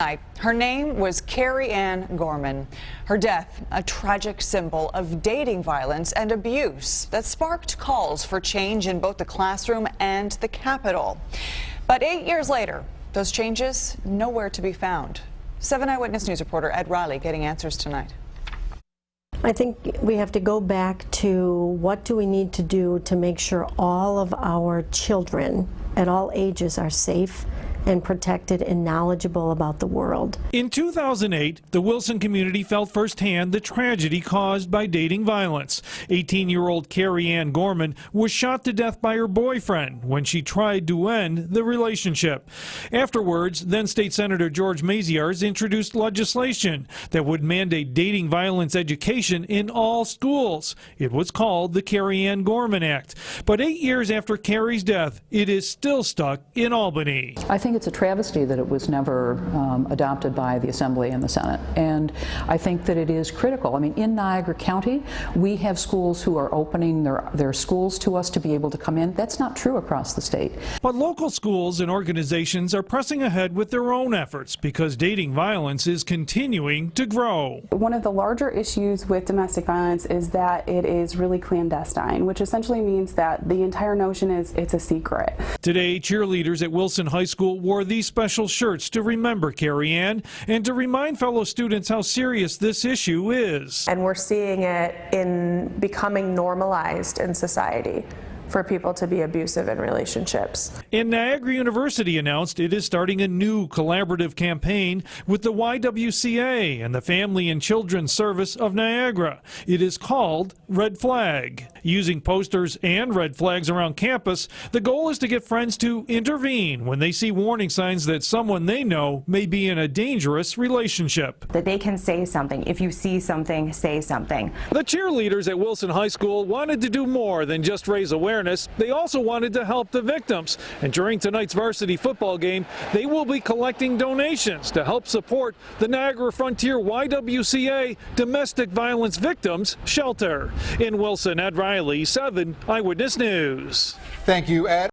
tonight. Her name was Carrie Ann Gorman. Her death, a tragic symbol of dating violence and abuse that sparked calls for change in both the classroom and the Capitol. But 8 years later, those changes nowhere to be found. 7 Eyewitness News reporter Ed Riley getting answers tonight. I think we have to go back to what do we need to do to make sure all of our children at all ages are safe and protected and knowledgeable about the world. In 2008, the Wilson community felt firsthand the tragedy caused by dating violence. 18-year-old Carrie Ann Gorman was shot to death by her boyfriend when she tried to end the relationship. Afterwards, then State Senator George Maziarz introduced legislation that would mandate dating violence education in all schools. It was called the Carrie Ann Gorman Act. But 8 years after Carrie's death, it is still stuck in Albany. I think it's a travesty that it was never adopted by the Assembly and the Senate, and I think that it is critical. I mean, in Niagara County, we have schools who are opening their schools to us to be able to come in. That's not true across the state. But local schools and organizations are pressing ahead with their own efforts because dating violence is continuing to grow. One of the larger issues with domestic violence is that it is really clandestine, which essentially means that the entire notion is it's a secret. Today, cheerleaders at Wilson High School wore these special shirts to remember Carrie Ann and to remind fellow students how serious this issue is. And we're seeing it in becoming normalized in society for people to be abusive in relationships. And Niagara University announced it is starting a new collaborative campaign with the YWCA and the Family and Children's Service of Niagara. It is called Red Flag. Using posters and red flags around campus, the goal is to get friends to intervene when they see warning signs that someone they know may be in a dangerous relationship. That they can say something. If you see something, say something. The cheerleaders at Wilson High School wanted to do more than just raise awareness. They also wanted to help the victims. And during tonight's varsity football game, they will be collecting donations to help support the Niagara Frontier YWCA Domestic Violence Victims Shelter. In Wilson, Ed Riley, 7 Eyewitness News. Thank you, Ed.